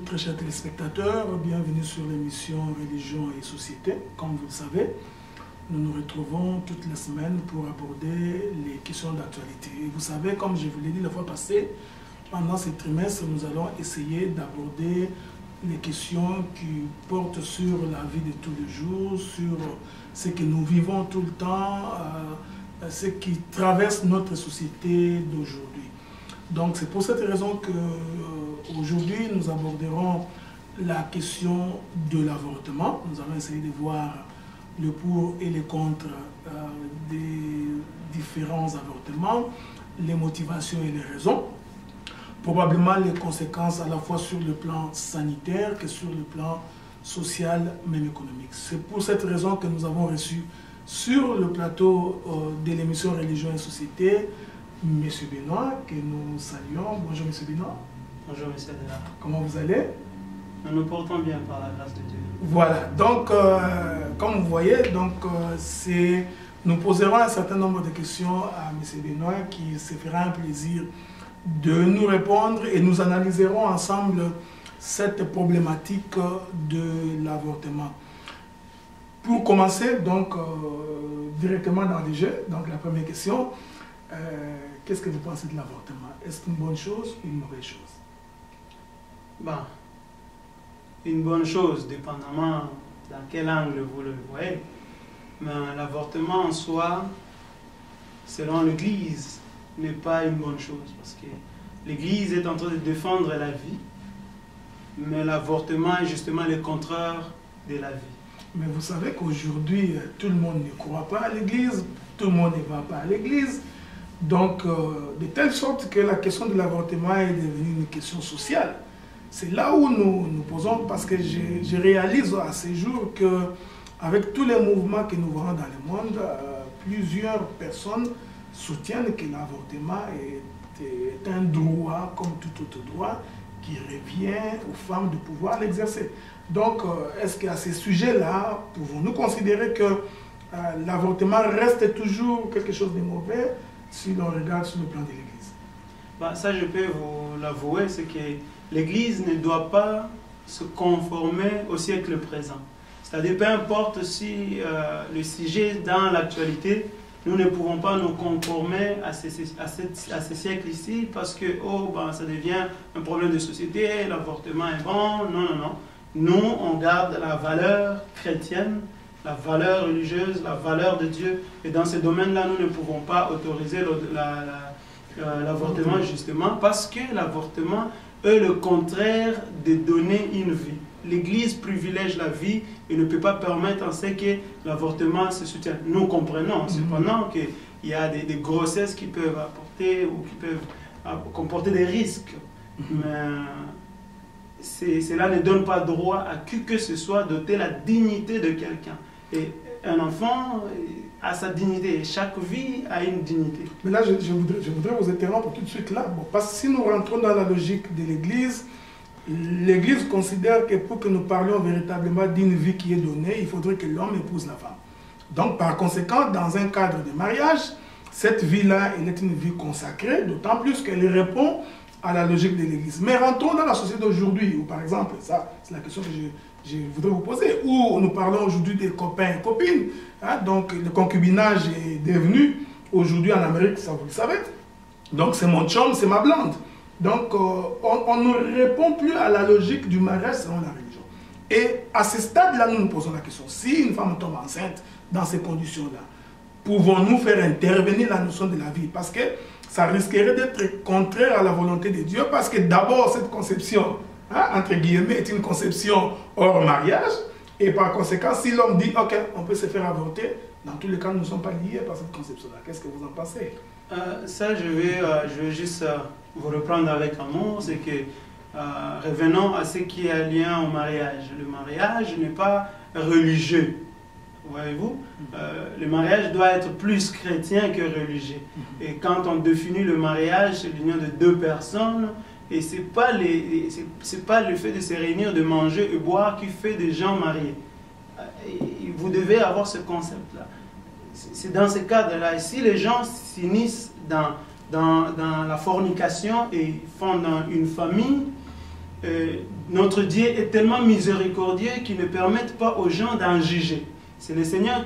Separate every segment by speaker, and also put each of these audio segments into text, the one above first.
Speaker 1: très chers téléspectateurs, bienvenue sur l'émission Religion et Société. Comme vous le savez, nous nous retrouvons toutes les semaines pour aborder les questions d'actualité. Et vous savez, comme je vous l'ai dit la fois passée, pendant ce trimestre, nous allons essayer d'aborder les questions qui portent sur la vie de tous les jours, sur ce que nous vivons tout le temps, ce qui traverse notre société d'aujourd'hui. Donc c'est pour cette raison qu'aujourd'hui nous aborderons la question de l'avortement. Nous allons essayer de voir le pour et les contre des différents avortements, les motivations et les raisons, probablement les conséquences à la fois sur le plan sanitaire que sur le plan social, même économique. C'est pour cette raison que nous avons reçu sur le plateau de l'émission Religion et Société M. Benoît, que nous saluons. Bonjour M. Benoît.
Speaker 2: Bonjour M. Adela.
Speaker 1: Comment vous allez?
Speaker 2: Nous nous portons bien par la grâce de Dieu.
Speaker 1: Voilà, donc comme vous voyez, nous poserons un certain nombre de questions à M. Benoît qui se fera un plaisir de nous répondre et nous analyserons ensemble cette problématique de l'avortement. Pour commencer, donc directement dans les jeux, donc la première question, qu'est-ce que vous pensez de l'avortement? Est-ce une bonne chose ou une mauvaise chose?
Speaker 2: Une bonne chose, dépendamment dans quel angle vous le voyez. Mais l'avortement en soi, selon l'Église, n'est pas une bonne chose. Parce que l'Église est en train de défendre la vie, mais l'avortement est justement le contraire de la vie.
Speaker 1: Mais vous savez qu'aujourd'hui, tout le monde ne croit pas à l'Église, tout le monde ne va pas à l'Église. Donc, de telle sorte que la question de l'avortement est devenue une question sociale. C'est là où nous posons, parce que je réalise à ces jours qu'avec tous les mouvements que nous voyons dans le monde, plusieurs personnes soutiennent que l'avortement est un droit, comme tout autre droit, qui revient aux femmes de pouvoir l'exercer. Donc, est-ce qu'à ces sujets-là, pouvons-nous considérer que l'avortement reste toujours quelque chose de mauvais si l'on regarde sur le plan de l'Église?
Speaker 2: Ça, je peux vous l'avouer, c'est que l'Église ne doit pas se conformer au siècle présent. C'est-à-dire, peu importe si le sujet dans l'actualité, nous ne pouvons pas nous conformer à ce siècle ici parce que ça devient un problème de société, l'avortement est bon. Non, non, non. Nous, on garde la valeur chrétienne, la valeur religieuse, la valeur de Dieu. Et dans ce domaine-là, nous ne pouvons pas autoriser l'avortement justement parce que l'avortement est le contraire de donner une vie. L'Église privilège la vie et ne peut pas permettre en ce que l'avortement se soutienne. Nous comprenons cependant qu'il y a des grossesses qui peuvent apporter ou qui peuvent comporter des risques. Mais cela ne donne pas droit à qui que ce soit d'ôter la dignité de quelqu'un. Et un enfant a sa dignité, et chaque vie a une dignité.
Speaker 1: Mais là, je voudrais vous interrompre tout de suite là, parce que si nous rentrons dans la logique de l'Église, l'Église considère que pour que nous parlions véritablement d'une vie qui est donnée, il faudrait que l'homme épouse la femme. Donc, par conséquent, dans un cadre de mariage, cette vie-là, elle est une vie consacrée, d'autant plus qu'elle répond à la logique de l'Église. Mais rentrons dans la société d'aujourd'hui, où par exemple, ça, c'est la question que je voudrais vous poser, où nous parlons aujourd'hui des copains et copines. Donc, le concubinage est devenu, aujourd'hui en Amérique, ça vous le savez, donc c'est mon chum, c'est ma blonde. Donc, on ne répond plus à la logique du mariage selon la religion. Et à ce stade-là, nous nous posons la question, si une femme tombe enceinte dans ces conditions-là, pouvons-nous faire intervenir la notion de la vie? Parce que ça risquerait d'être contraire à la volonté de Dieu, parce que d'abord, cette conception, entre guillemets, est une conception hors mariage, et par conséquent, si l'homme dit, ok, on peut se faire avorter, dans tous les cas, nous ne sommes pas liés par cette conception-là. Qu'est-ce que vous en pensez?
Speaker 2: Ça, je vais juste vous reprendre avec amour, c'est que revenons à ce qui est lien au mariage. Le mariage n'est pas religieux, voyez-vous. Le mariage doit être plus chrétien que religieux. Et quand on définit le mariage, c'est l'union de deux personnes, et ce n'est pas le fait de se réunir, de manger et boire qui fait des gens mariés. Vous devez avoir ce concept-là. C'est dans ce cadre-là. Et si les gens s'unissent dans la fornication et fondent une famille, notre Dieu est tellement miséricordieux qu'il ne permet pas aux gens d'en juger. C'est le Seigneur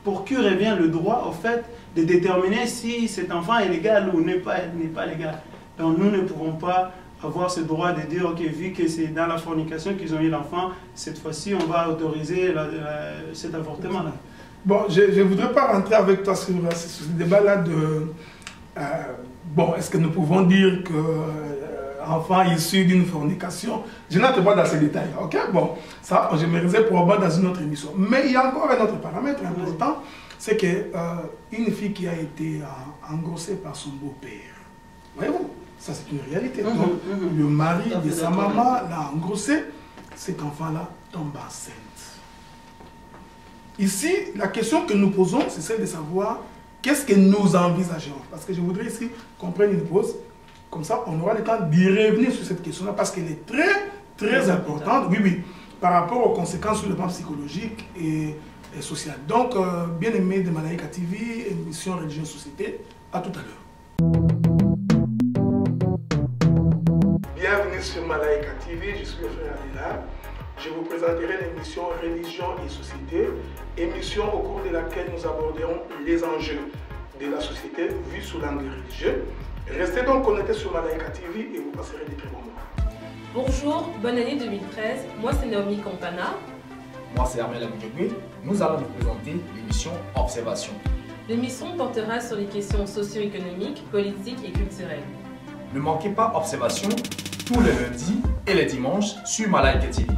Speaker 2: pour qui revient le droit, au fait, de déterminer si cet enfant est légal ou n'est pas légal. Donc nous ne pouvons pas avoir ce droit de dire, ok, vu que c'est dans la fornication qu'ils ont eu l'enfant, cette fois-ci on va autoriser cet avortement-là.
Speaker 1: Bon, je ne voudrais pas rentrer avec toi sur ce débat-là de... bon, est-ce que nous pouvons dire que enfant issu d'une fornication, je n'entre pas dans ces détails, ok? Bon, ça, je me réserve probablement dans une autre émission. Mais il y a encore un autre paramètre important, c'est qu'une fille qui a été engrossée par son beau-père, voyez-vous, ça c'est une réalité. Donc, le mari de sa maman l'a engrossée, cet enfant-là tombe enceinte. Ici, la question que nous posons, c'est celle de savoir qu'est-ce que nous envisageons. Parce que je voudrais ici qu'on prenne une pause. Comme ça, on aura le temps d'y revenir sur cette question-là parce qu'elle est très importante, oui, par rapport aux conséquences sur le plan psychologique et social. Donc, bien-aimés de Malaika TV, émission Religion Société, à tout à l'heure. Bienvenue sur Malaika TV, je suis le frère Adela. Je vous présenterai l'émission Religion et Société, émission au cours de laquelle nous aborderons les enjeux de la société vus sous l'angle religieux. Restez donc connectés sur Malaika TV et vous passerez des très bons moments.
Speaker 3: Bonjour, bonne année 2013. Moi c'est Naomi Campana.
Speaker 4: Moi c'est Armel Amidjogui. Nous allons vous présenter l'émission Observation.
Speaker 3: L'émission portera sur les questions socio-économiques, politiques et culturelles.
Speaker 4: Ne manquez pas Observation tous les lundis et les dimanches sur Malaika TV.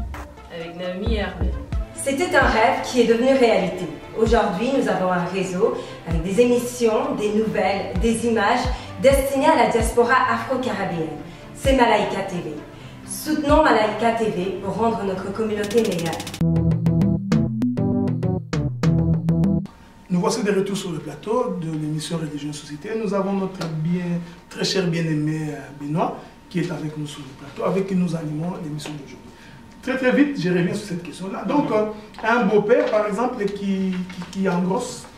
Speaker 3: Avec Naomi et Armel.
Speaker 5: C'était un rêve qui est devenu réalité. Aujourd'hui, nous avons un réseau avec des émissions, des nouvelles, des images destinées à la diaspora afro-caribéenne. C'est Malaika TV. Soutenons Malaika TV pour rendre notre communauté meilleure.
Speaker 1: Nous voici de retour sur le plateau de l'émission Religion Société. Nous avons notre très cher bien-aimé Benoît qui est avec nous sur le plateau, avec qui nous animons l'émission d'aujourd'hui. Très vite, je reviens sur cette question-là. Donc, un beau-père, par exemple, qui engrosse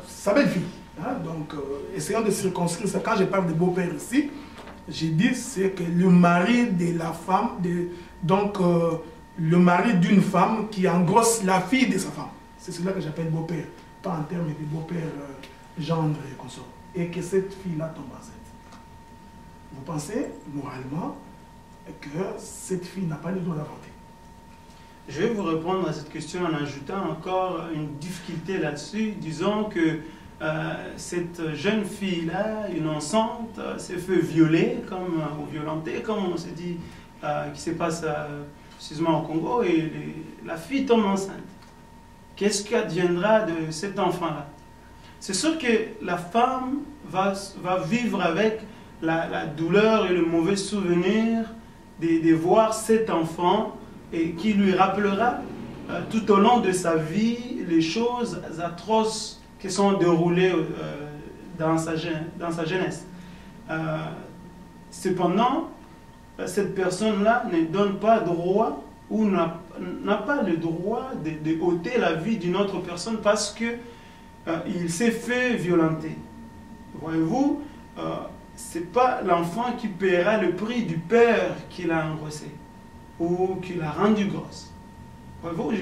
Speaker 1: sa belle-fille. Hein? Donc, essayons de circonscrire ça. Quand je parle de beau-père ici, j'ai dit c'est que le mari de la femme, le mari d'une femme qui engrosse la fille de sa femme. C'est cela que j'appelle beau-père, pas en termes de beau-père gendre et consort. Et que cette fille-là tombe enceinte. Vous pensez, moralement, que cette fille n'a pas le droit d'avorter?
Speaker 2: Je vais vous répondre à cette question en ajoutant encore une difficulté là-dessus. Disons que cette jeune fille-là, une enceinte, s'est fait violer ou violenter, comme on se dit, qui se passe précisément au Congo, et la fille tombe enceinte. Qu'est-ce qui adviendra de cet enfant-là? C'est sûr que la femme va vivre avec la douleur et le mauvais souvenir de voir cet enfant et qui lui rappellera tout au long de sa vie les choses atroces qui sont déroulées dans sa jeunesse. Cependant, cette personne-là ne donne pas droit ou n'a pas le droit de ôter la vie d'une autre personne parce qu'il s'est fait violenter. Voyez-vous, ce n'est pas l'enfant qui paiera le prix du père qui l'a engrossé ou qui l'a rendu grosse. Voyez-vous,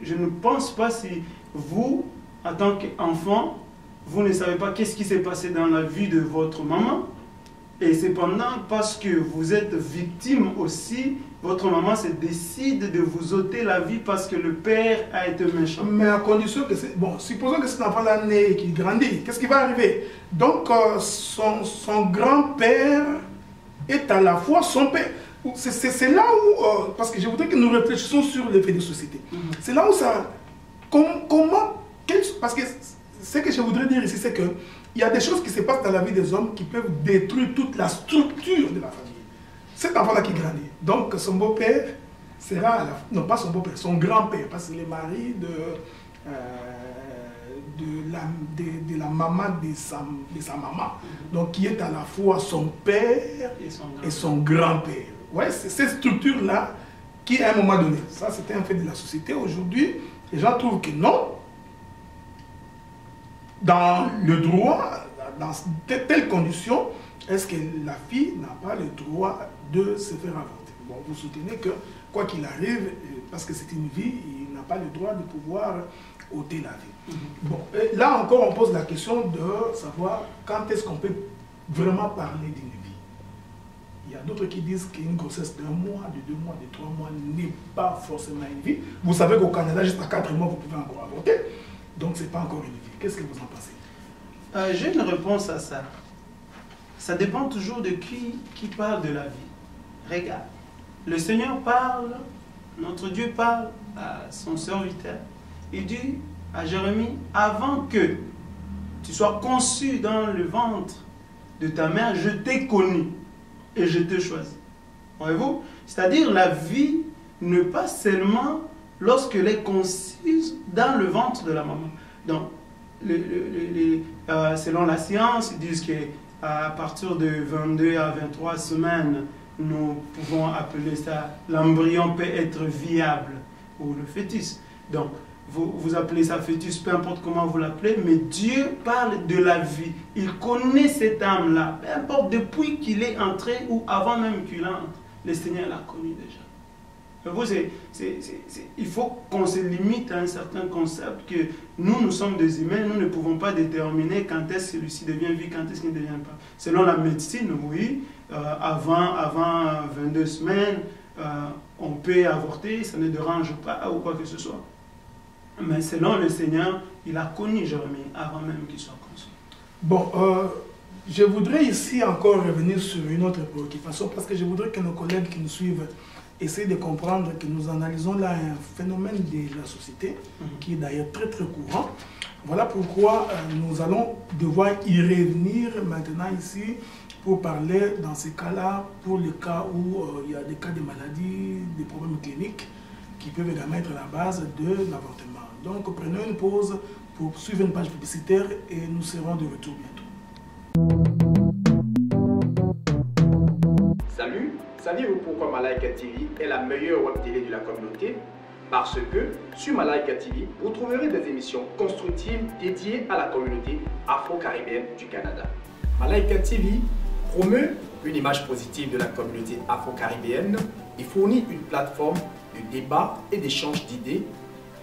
Speaker 2: je ne pense pas si vous, en tant qu'enfant, vous ne savez pas qu'est-ce qui s'est passé dans la vie de votre maman. Et cependant, parce que vous êtes victime aussi, votre maman se décide de vous ôter la vie parce que le père a été méchant.
Speaker 1: Mais à condition que c'est... Bon, supposons que cet enfant-là naît et qu'il grandit, qu'est-ce qui va arriver? Donc, son grand-père est à la fois son père. C'est là où... parce que je voudrais que nous réfléchissions sur l'effet de société. C'est là où ça... Parce que ce que je voudrais dire ici, c'est que il y a des choses qui se passent dans la vie des hommes qui peuvent détruire toute la structure de la famille. Cet enfant-là qui grandit, donc son beau-père sera, non pas son beau-père, son grand-père, parce qu'il est mari de la maman de sa maman, donc qui est à la fois son père et son grand-père. Ouais, c'est cette structure-là qui, à un moment donné, ça c'était un fait de la société. Aujourd'hui, les gens trouvent que non. Dans le droit, dans telles conditions, est-ce que la fille n'a pas le droit de se faire avorter? Bon, vous soutenez que, quoi qu'il arrive, parce que c'est une vie, il n'a pas le droit de pouvoir ôter la vie. Bon, là encore, on pose la question de savoir quand est-ce qu'on peut vraiment parler d'une vie. Il y a d'autres qui disent qu'une grossesse d'1 mois, de 2 mois, de 3 mois n'est pas forcément une vie. Vous savez qu'au Canada, jusqu'à 4 mois, vous pouvez encore avorter. Donc, ce n'est pas encore une vie. Qu'est-ce que vous en pensez?
Speaker 2: J'ai une réponse à ça. Ça dépend toujours de qui parle de la vie. Regarde, le Seigneur parle, notre Dieu parle à son serviteur. Il dit à Jérémie, avant que tu sois conçu dans le ventre de ta mère, je t'ai connu et je t'ai choisi. Voyez-vous? C'est-à-dire la vie ne pas seulement lorsqu'elle est concise dans le ventre de la maman. Donc, selon la science, ils disent qu'à partir de 22 à 23 semaines, nous pouvons appeler ça, l'embryon peut être viable, ou le fœtus. Donc, vous appelez ça fœtus, peu importe comment vous l'appelez, mais Dieu parle de la vie. Il connaît cette âme-là, peu importe depuis qu'il est entré ou avant même qu'il entre, le Seigneur l'a connu déjà. Il faut qu'on se limite à un certain concept que nous sommes des humains, nous ne pouvons pas déterminer quand est-ce que celui-ci devient vie, quand est-ce qu'il ne devient pas. Selon la médecine, oui, avant 22 semaines, on peut avorter, ça ne dérange pas ou quoi que ce soit. Mais selon le Seigneur, il a connu Jérémie avant même qu'il soit conçu.
Speaker 1: Bon, je voudrais ici encore revenir sur une autre préoccupation parce que je voudrais que nos collègues qui nous suivent essayent de comprendre que nous analysons là un phénomène de la société qui est d'ailleurs très très courant. Voilà pourquoi nous allons devoir y revenir maintenant ici pour parler dans ces cas-là, pour les cas où il y a des cas de maladies, des problèmes cliniques qui peuvent également être à la base de l'avortement. Donc prenons une pause pour suivre une page publicitaire et nous serons de retour bientôt.
Speaker 4: Salut, saviez-vous pourquoi Malaika TV est la meilleure web télé de la communauté? Parce que sur Malaika TV, vous trouverez des émissions constructives dédiées à la communauté afro-caribéenne du Canada. Malaika TV promeut une image positive de la communauté afro-caribéenne et fournit une plateforme de débat et d'échange d'idées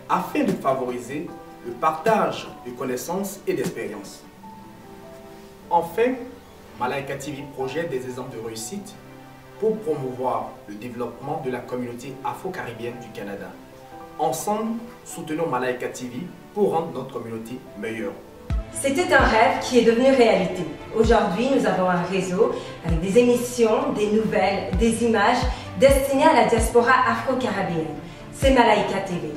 Speaker 4: afin de favoriser le partage de connaissances et d'expériences. Enfin, Malaika TV projette des exemples de réussite pour promouvoir le développement de la communauté afro-caribéenne du Canada. Ensemble, soutenons Malaika TV pour rendre notre communauté meilleure.
Speaker 5: C'était un rêve qui est devenu réalité. Aujourd'hui, nous avons un réseau avec des émissions, des nouvelles, des images destinées à la diaspora afro-caribéenne. C'est Malaika TV.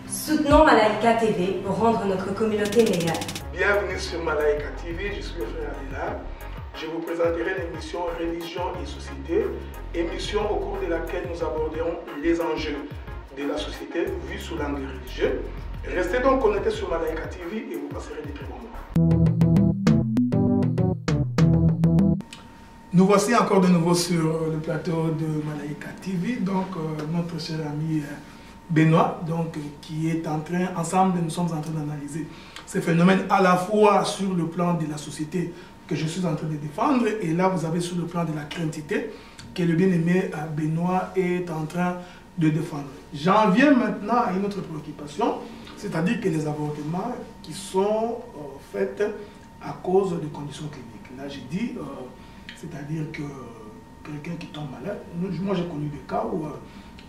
Speaker 5: Soutenons Malaika TV pour rendre notre communauté meilleure.
Speaker 1: Bienvenue sur Malaika TV, je suis Frère Adela. Je vous présenterai l'émission Religion et Société, émission au cours de laquelle nous aborderons les enjeux de la société vus sous l'angle religieux. Restez donc connectés sur Malaika TV et vous passerez des très bons moments. Nous voici encore de nouveau sur le plateau de Malaika TV, donc notre cher ami Benoît, qui est en train, ensemble nous sommes en train d'analyser ces phénomènes à la fois sur le plan de la société que je suis en train de défendre, et là vous avez sur le plan de la craintité que le bien-aimé Benoît est en train de défendre. J'en viens maintenant à une autre préoccupation, c'est-à-dire que les avortements qui sont faits à cause de conditions cliniques. Là j'ai dit, c'est-à-dire que quelqu'un qui tombe malade, moi j'ai connu des cas où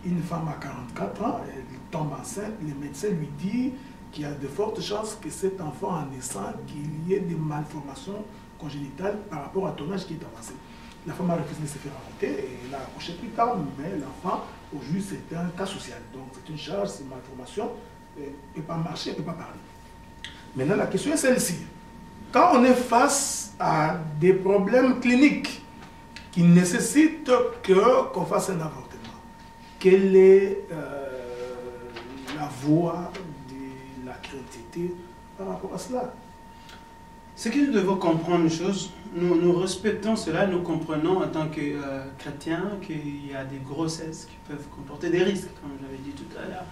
Speaker 1: une femme à 44 ans, elle tombe enceinte, les médecins lui disent qu'il y a de fortes chances que cet enfant en naissant, qu'il y ait des malformations congénitales par rapport à ton âge qui est avancé. La femme a refusé de se faire avorter et elle a accouché plus tard, mais l'enfant, au juge, c'est un cas social. Donc c'est une charge, c'est une malformation, elle ne peut pas marcher, elle ne peut pas parler. Maintenant, la question est celle-ci. Quand on est face à des problèmes cliniques qui nécessitent qu'on fasse un avortement, quelle est la voie de la chrétienté par rapport à cela?
Speaker 2: Ce que nous devons comprendre une chose, nous respectons cela, nous comprenons en tant que chrétiens qu'il y a des grossesses qui peuvent comporter des risques, comme j'avais dit tout à l'heure.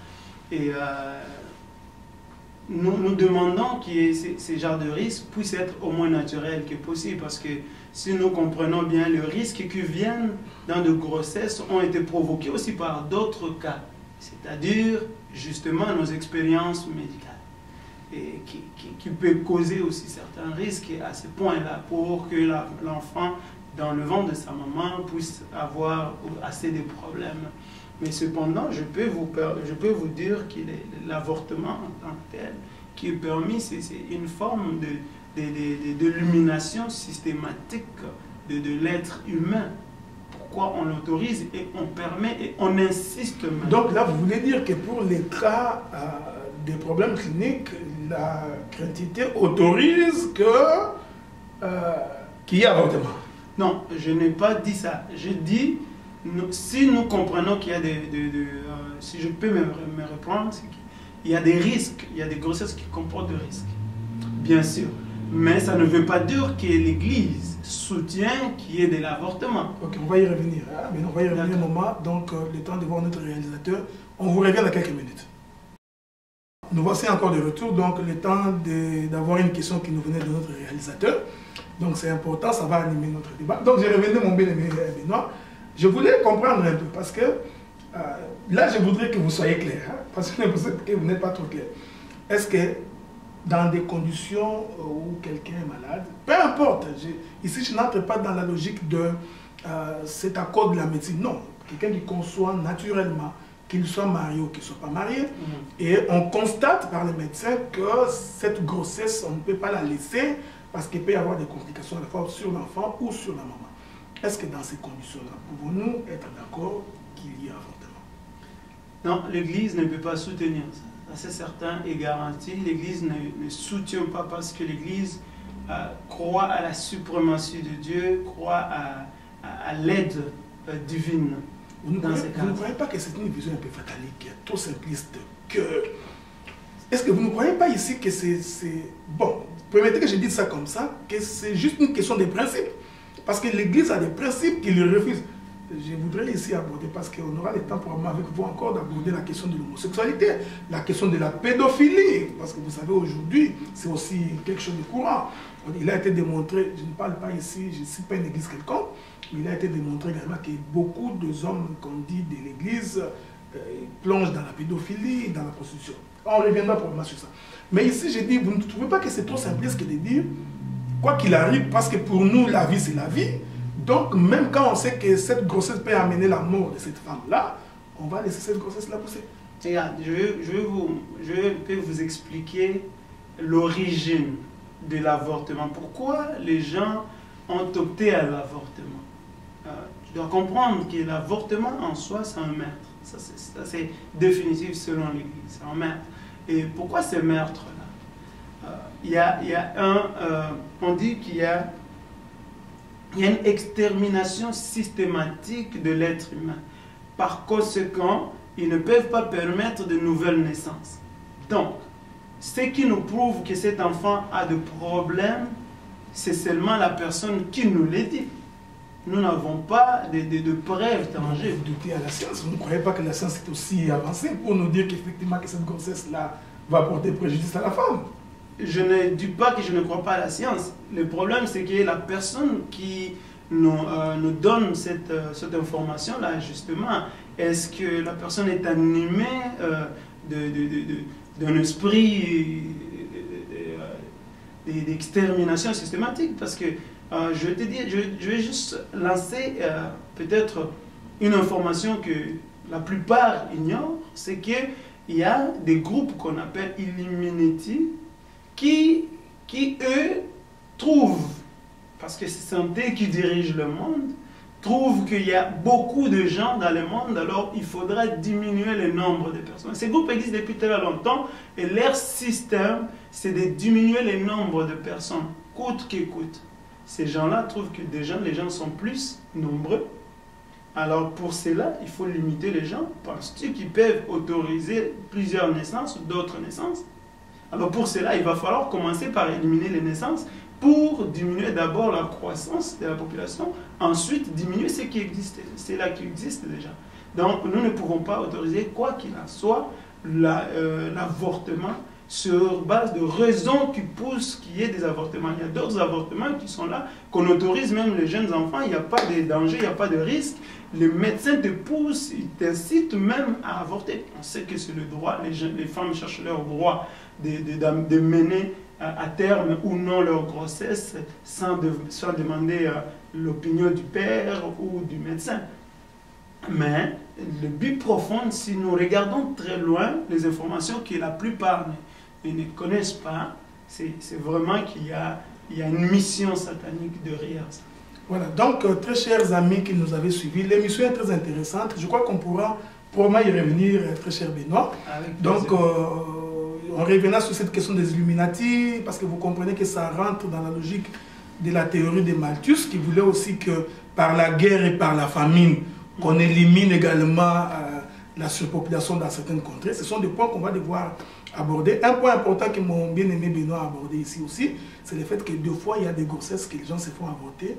Speaker 2: Et nous demandons que ces genres de risques puissent être au moins naturels que possible, parce que si nous comprenons bien, les risques qui viennent dans de grossesses ont été provoqués aussi par d'autres cas, c'est-à-dire justement nos expériences médicales, et qui peut causer aussi certains risques à ce point-là pour que l'enfant dans le ventre de sa maman puisse avoir assez de problèmes. Mais cependant, je peux vous dire que l'avortement en tant que tel, qui est permis, c'est une forme d'illumination systématique de l'être humain. Pourquoi on l'autorise et on permet et on insiste même.
Speaker 1: Donc là, vous voulez dire que pour les cas des problèmes cliniques, la chrétienté autorise qu'il y ait avortement?
Speaker 2: Non, je n'ai pas dit ça. Je dis, si nous comprenons qu'il y a si je peux me reprendre, c'est qu'il y a des risques, il y a des grossesses qui comportent des risques, bien sûr. Mais ça ne veut pas dire que l'Église soutient qu'il y ait de l'avortement.
Speaker 1: Ok, on va y revenir. Hein? Mais on va y revenir un moment. Donc, le temps de voir notre réalisateur. On vous revient dans quelques minutes. Nous voici encore de retour. Donc, le temps d'avoir une question qui nous venait de notre réalisateur. Donc, c'est important, ça va animer notre débat. Donc, j'ai revenu, mon bien-aimé Benoît. Je voulais comprendre un peu parce que là, je voudrais que vous soyez clair. Hein? Parce que vous n'êtes pas trop clair. Est-ce que dans des conditions où quelqu'un est malade, peu importe, ici je n'entre pas dans la logique de cet accord de la médecine, non, quelqu'un qui conçoit naturellement, qu'il soit marié ou qu'il ne soit pas marié, et on constate par les médecins que cette grossesse, on ne peut pas la laisser parce qu'il peut y avoir des complications à la fois sur l'enfant ou sur la maman. Est-ce que dans ces conditions-là, pouvons-nous être d'accord qu'il y ait avortement?
Speaker 2: Non, l'Église ne peut pas soutenir ça. C'est certain et garanti. L'Église ne soutient pas parce que l'Église croit à la suprématie de Dieu, croit à l'aide divine.
Speaker 1: Vous ne croyez pas que c'est une vision un peu fatalique, trop simpliste, que... Est-ce que vous ne croyez pas ici que c'est... Bon, permettez que je dise ça comme ça, que c'est juste une question de principe. Parce que l'Église a des principes qui le refusent. Je voudrais ici aborder, parce qu'on aura le temps probablement avec vous encore d'aborder la question de l'homosexualité, la question de la pédophilie, parce que vous savez aujourd'hui, c'est aussi quelque chose de courant. Il a été démontré, je ne parle pas ici, je ne suis pas une église quelconque, mais il a été démontré également que beaucoup de hommes qu'on dit de l'église plongent dans la pédophilie, dans la prostitution. On reviendra probablement sur ça. Mais ici, je dis, vous ne trouvez pas que c'est trop simpliste que de dire, quoi qu'il arrive, parce que pour nous, la vie, c'est la vie. Donc, même quand on sait que cette grossesse peut amener la mort de cette femme-là, on va laisser cette grossesse-là pousser.
Speaker 2: Regarde, je peux vous expliquer l'origine de l'avortement. Pourquoi les gens ont opté à l'avortement? Tu dois comprendre que l'avortement en soi, c'est un meurtre. Ça, c'est définitif selon l'Église. C'est un meurtre. Et pourquoi ce meurtre-là? On dit qu'il y a une extermination systématique de l'être humain. Par conséquent, ils ne peuvent pas permettre de nouvelles naissances. Donc, ce qui nous prouve que cet enfant a de problèmes, c'est seulement la personne qui nous le dit. Nous n'avons pas de preuves tangibles.
Speaker 1: Vous doutez à la science. Vous ne croyez pas que la science est aussi avancée pour nous dire qu'effectivement que cette grossesse-là va porter préjudice à la femme?
Speaker 2: Je ne dis pas que je ne crois pas à la science. Le problème, c'est que la personne qui nous donne cette information-là, justement, est-ce que la personne est animée d'un esprit d'extermination systématique? Parce que je te dis, je vais juste lancer peut-être une information que la plupart ignorent, c'est qu'il y a des groupes qu'on appelle Illuminati qui eux trouvent, parce que c'est eux qui dirigent le monde, trouvent qu'il y a beaucoup de gens dans le monde, alors il faudra diminuer le nombre de personnes. Ces groupes existent depuis très longtemps et leur système, c'est de diminuer le nombre de personnes, coûte que coûte. Ces gens-là trouvent que déjà les gens sont plus nombreux. Alors pour cela, il faut limiter les gens. Penses-tu qu'ils peuvent autoriser plusieurs naissances ou d'autres naissances? Alors pour cela, il va falloir commencer par éliminer les naissances pour diminuer d'abord la croissance de la population, ensuite diminuer ce qui existe. C'est là qui existe déjà. Donc nous ne pouvons pas autoriser, quoi qu'il en soit, l'avortement sur base de raisons qui poussent qu'il y ait des avortements. Il y a d'autres avortements qui sont là, qu'on autorise même les jeunes enfants, il n'y a pas de danger, il n'y a pas de risque. Les médecins te poussent, ils t'incitent même à avorter. On sait que c'est le droit, les femmes cherchent leur droit de mener à terme ou non leur grossesse sans demander l'opinion du père ou du médecin. Mais le but profond, si nous regardons très loin, les informations que la plupart ne connaissent pas, c'est vraiment qu'il y a une mission satanique derrière ça.
Speaker 1: Voilà, donc très chers amis qui nous avaient suivis, l'émission est très intéressante. Je crois qu'on pourra probablement y revenir, très cher Benoît. Donc, on reviendra sur cette question des Illuminati, parce que vous comprenez que ça rentre dans la logique de la théorie de Malthus, qui voulait aussi que par la guerre et par la famine, qu'on élimine également la surpopulation dans certaines contrées. Ce sont des points qu'on va devoir aborder. Un point important que mon bien-aimé Benoît a abordé ici aussi, c'est le fait que deux fois, il y a des grossesses que les gens se font avorter,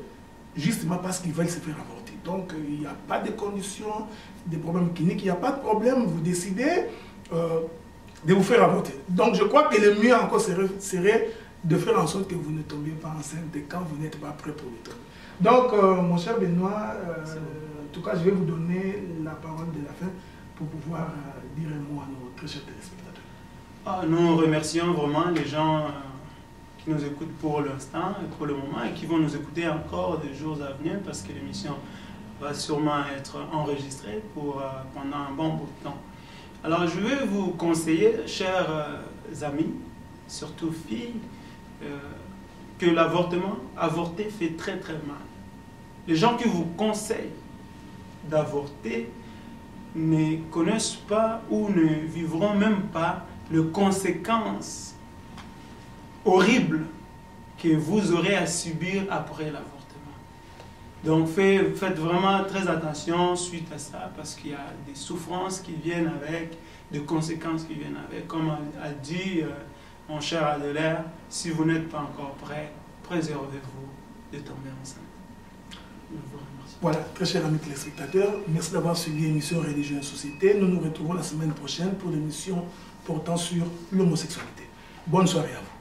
Speaker 1: justement parce qu'ils veulent se faire avorter. Donc, il n'y a pas de conditions, des problèmes cliniques, il n'y a pas de problème, vous décidez de vous faire avorter. Donc, je crois que le mieux encore serait de faire en sorte que vous ne tombiez pas enceinte quand vous n'êtes pas prêt pour le tomber. Donc, mon cher Benoît, en tout cas, je vais vous donner la parole de la fin pour pouvoir dire un mot à nos très chers téléspectateurs.
Speaker 2: Nous remercions vraiment les gens qui nous écoutent pour l'instant et pour le moment et qui vont nous écouter encore des jours à venir parce que l'émission va sûrement être enregistrée pendant un bon bout de temps. Alors, je vais vous conseiller, chers amis, surtout filles, que avorter fait très très mal. Les gens qui vous conseillent d'avorter ne connaissent pas ou ne vivront même pas les conséquences horribles que vous aurez à subir après l'avortement. Donc faites vraiment très attention suite à ça parce qu'il y a des souffrances qui viennent avec, des conséquences qui viennent avec. Comme a dit mon cher Adelaire, si vous n'êtes pas encore prêt, préservez-vous de tomber enceinte.
Speaker 1: Voilà, très chers amis téléspectateurs, merci d'avoir suivi l'émission Religion et Société. Nous nous retrouvons la semaine prochaine pour l'émission portant sur l'homosexualité. Bonne soirée à vous.